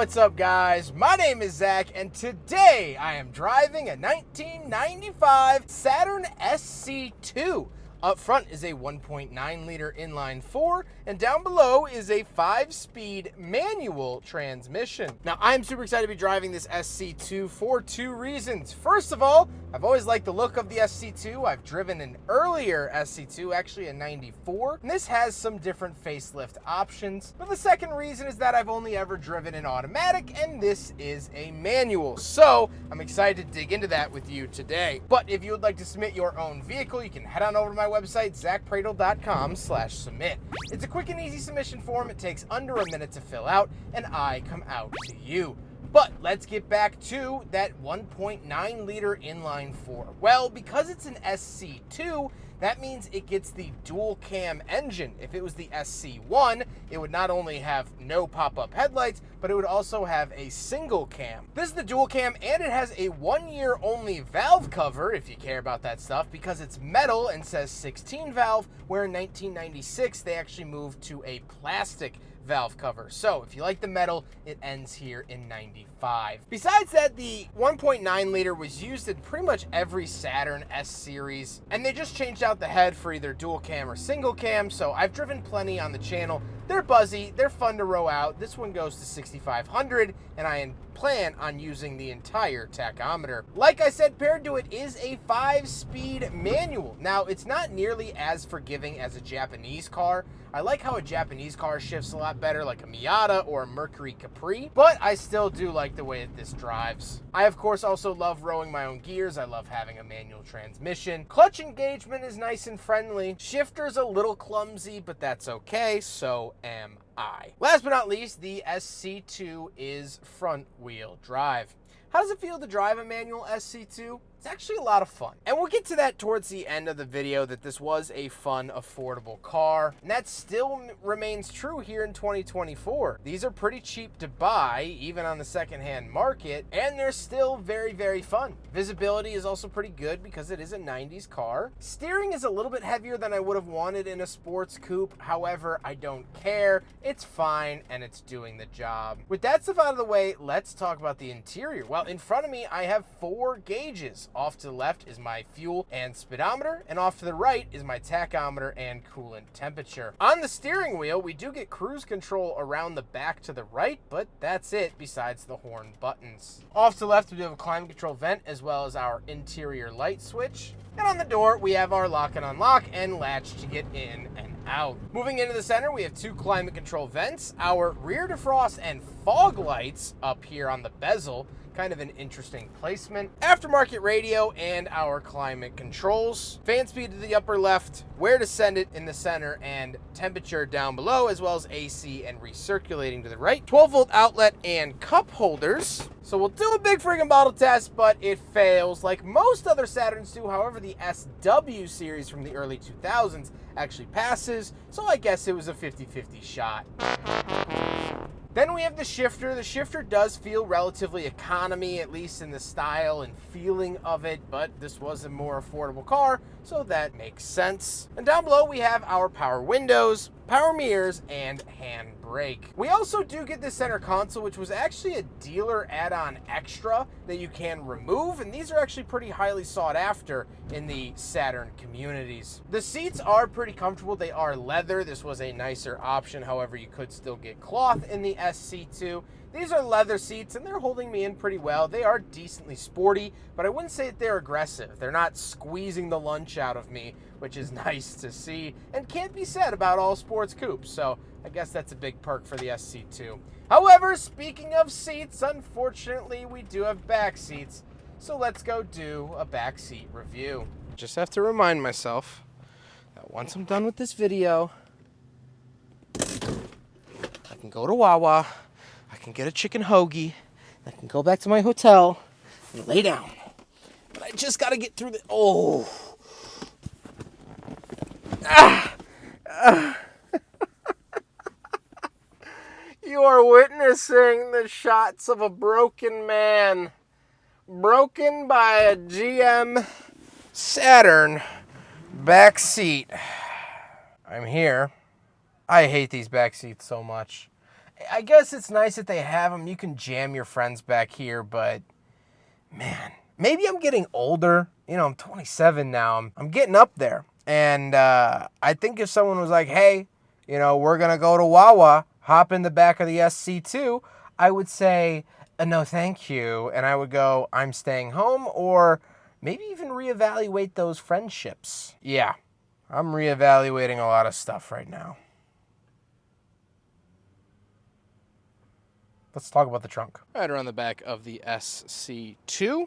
what's up guys? My name is Zach and today I am driving a 1995 Saturn SC2. Up front is a 1.9 liter inline 4 and down below is a 5-speed manual transmission. Now I'm super excited to be driving this SC2 for two reasons. First of all, I've always liked the look of the SC2. I've driven an earlier SC2, actually a 94, and this has some different facelift options. But the second reason is that I've only ever driven an automatic and this is a manual. So I'm excited to dig into that with you today. But if you would like to submit your own vehicle, you can head on over to my website, zackpradel.com/submit. It's a quick and easy submission form. It takes under a minute to fill out and I come out to you. But let's get back to that 1.9 liter inline 4. Well, because it's an SC2, that means it gets the dual cam engine. If it was the SC1, it would not only have no pop-up headlights, but it would also have a single cam. This is the dual cam, and it has a 1-year only valve cover, if you care about that stuff, because it's metal and says 16 valve, where in 1996, they actually moved to a plastic valve cover. So if you like the metal, it ends here in 95. Besides that, the 1.9 liter was used in pretty much every Saturn S series, and they just changed out the head for either dual cam or single cam. So I've driven plenty on the channel. They're buzzy, they're fun to row out. This one goes to 6,500 and I plan on using the entire tachometer. Like I said, paired to it is a 5-speed manual. Now, it's not nearly as forgiving as a Japanese car. I like how a Japanese car shifts a lot better, like a Miata or a Mercury Capri, but I still do like the way that this drives. I, of course, also love rowing my own gears. I love having a manual transmission. Clutch engagement is nice and friendly. Shifter's a little clumsy, but that's okay, so am I. Last but not least, the SC2 is front-wheel drive. How does it feel to drive a manual SC2? It's actually a lot of fun. And we'll get to that towards the end of the video, that this was a fun, affordable car. And that still remains true here in 2024. These are pretty cheap to buy, even on the secondhand market, and they're still very, very fun. Visibility is also pretty good because it is a 90s car. Steering is a little bit heavier than I would have wanted in a sports coupe. However, I don't care. It's fine, and it's doing the job. With that stuff out of the way, let's talk about the interior. Well, in front of me, I have 4 gauges. Off to the left is my fuel and speedometer, and off to the right is my tachometer and coolant temperature. On the steering wheel, we do get cruise control around the back to the right, but that's it besides the horn buttons. Off to the left, we do have a climate control vent as well as our interior light switch. And on the door, we have our lock and unlock and latch to get in and out. Moving into the center, we have 2 climate control vents, our rear defrost and fog lights up here on the bezel. Kind of an interesting placement. Aftermarket radio and our climate controls. Fan speed to the upper left, where to send it in the center, and temperature down below, as well as AC and recirculating to the right. 12-volt outlet and cup holders. So we'll do a big friggin' bottle test, but it fails like most other Saturns do. However, the SW series from the early 2000s actually passes, so I guess it was a 50-50 shot. Then we have the shifter. The shifter does feel relatively economy, at least in the style and feeling of it, but this was a more affordable car, so that makes sense. And down below we have our power windows, power mirrors, and handbrake. We also do get the center console, which was actually a dealer add-on extra that you can remove, and these are actually pretty highly sought after in the Saturn communities. The seats are pretty comfortable. They are leather. This was a nicer option. However, you could still get cloth in the SC2. These are leather seats, and they're holding me in pretty well. They are decently sporty, but I wouldn't say that they're aggressive. They're not squeezing the lunch out of me, which is nice to see, and can't be said about all sports coupes, so I guess that's a big perk for the SC2. However, speaking of seats, unfortunately, we do have back seats, so let's go do a back seat review. Just have to remind myself that once I'm done with this video, I can go to Wawa, I can get a chicken hoagie, I can go back to my hotel and lay down. But I just gotta get through the, You are witnessing the shots of a broken man. Broken by a GM Saturn back seat. I'm here. I hate these back seats so much. I guess it's nice that they have them. You can jam your friends back here, but man, maybe I'm getting older. You know, I'm 27 now. I'm getting up there. And I think if someone was like, hey, you know, we're going to go to Wawa, hop in the back of the SC2, I would say, no, thank you. And I would go, I'm staying home, or maybe even reevaluate those friendships. Yeah, I'm reevaluating a lot of stuff right now. Let's talk about the trunk. Right around the back of the SC2.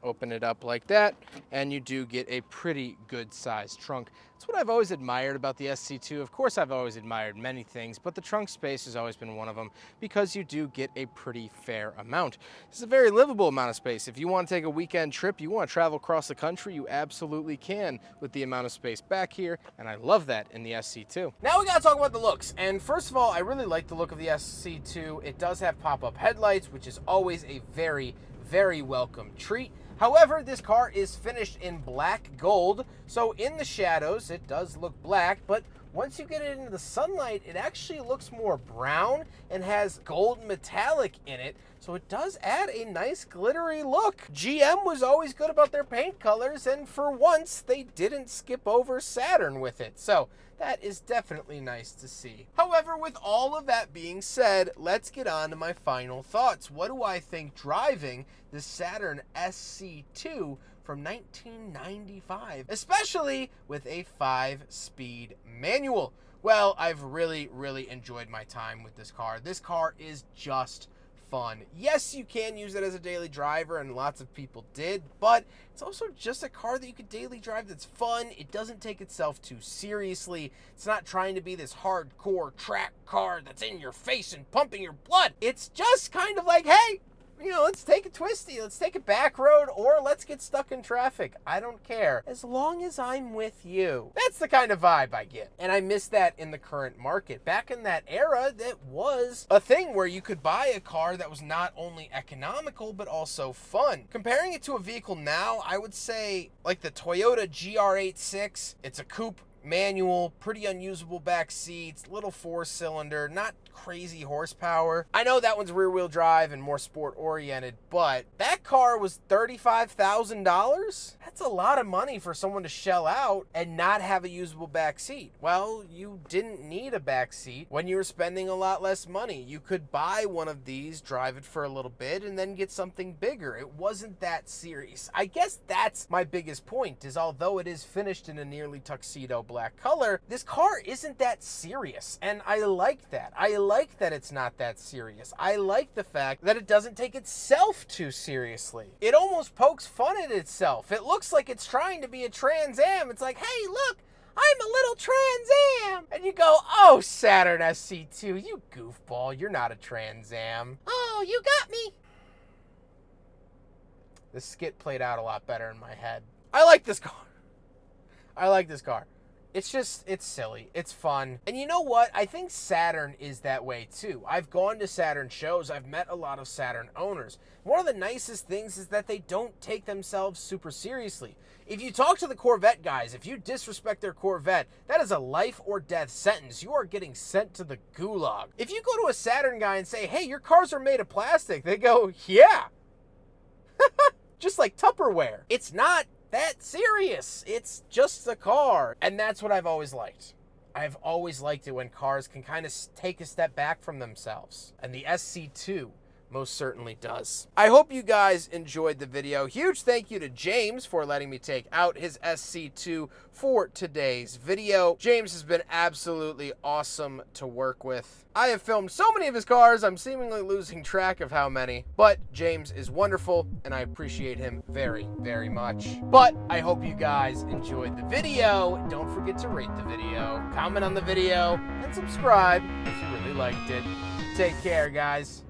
Open it up like that, and you do get a pretty good sized trunk. It's what I've always admired about the SC2. Of course, I've always admired many things, but the trunk space has always been one of them because you do get a pretty fair amount. This is a very livable amount of space. If you want to take a weekend trip, you want to travel across the country, you absolutely can with the amount of space back here, and I love that in the SC2. Now we got to talk about the looks, and first of all, I really like the look of the SC2. It does have pop-up headlights, which is always a very, very welcome treat. However, this car is finished in black gold, so in the shadows, it does look black, but once you get it into the sunlight, it actually looks more brown and has gold metallic in it, so it does add a nice glittery look. GM was always good about their paint colors, and for once, they didn't skip over Saturn with it, so that is definitely nice to see. However, with all of that being said, let's get on to my final thoughts. What do I think driving the Saturn SC2 from 1995, especially with a 5-speed manual? Well, I've really, really enjoyed my time with this car. This car is just fun. Yes, you can use it as a daily driver, and lots of people did, but it's also just a car that you could daily drive that's fun. It doesn't take itself too seriously. It's not trying to be this hardcore track car that's in your face and pumping your blood. It's just kind of like, hey, you know, let's take a twisty, let's take a back road, or let's get stuck in traffic. I don't care, as long as I'm with you. That's the kind of vibe I get, and I miss that in the current market. Back in that era, that was a thing where you could buy a car that was not only economical, but also fun. Comparing it to a vehicle now, I would say, like the Toyota GR86, it's a coupe, manual, pretty unusable back seats, little 4-cylinder, not crazy horsepower. I know that one's rear-wheel drive and more sport-oriented, but that car was $35,000? That's a lot of money for someone to shell out and not have a usable back seat. Well, you didn't need a back seat when you were spending a lot less money. You could buy one of these, drive it for a little bit, and then get something bigger. It wasn't that serious. I guess that's my biggest point, is although it is finished in a nearly tuxedo black color, this car isn't that serious, and I like that. I like that it's not that serious. I like the fact that it doesn't take itself too seriously. It almost pokes fun at itself. It looks like it's trying to be a Trans Am. It's like, hey, look, I'm a little Trans Am. And you go, oh, Saturn SC2, you goofball, you're not a Trans Am. Oh, you got me. The skit played out a lot better in my head. I like this car. I like this car. It's just, it's silly. It's fun. And you know what? I think Saturn is that way too. I've gone to Saturn shows. I've met a lot of Saturn owners. One of the nicest things is that they don't take themselves super seriously. If you talk to the Corvette guys, if you disrespect their Corvette, that is a life or death sentence. You are getting sent to the gulag. If you go to a Saturn guy and say, hey, your cars are made of plastic, they go, yeah. Just like Tupperware. It's not that serious. It's just a car. And that's what I've always liked. I've always liked it when cars can kind of take a step back from themselves. And the SC2 most certainly does. I hope you guys enjoyed the video. Huge thank you to James for letting me take out his SC2 for today's video. James has been absolutely awesome to work with. I have filmed so many of his cars, I'm seemingly losing track of how many, but James is wonderful and I appreciate him very, very much. But I hope you guys enjoyed the video. Don't forget to rate the video, comment on the video, and subscribe if you really liked it. Take care, guys.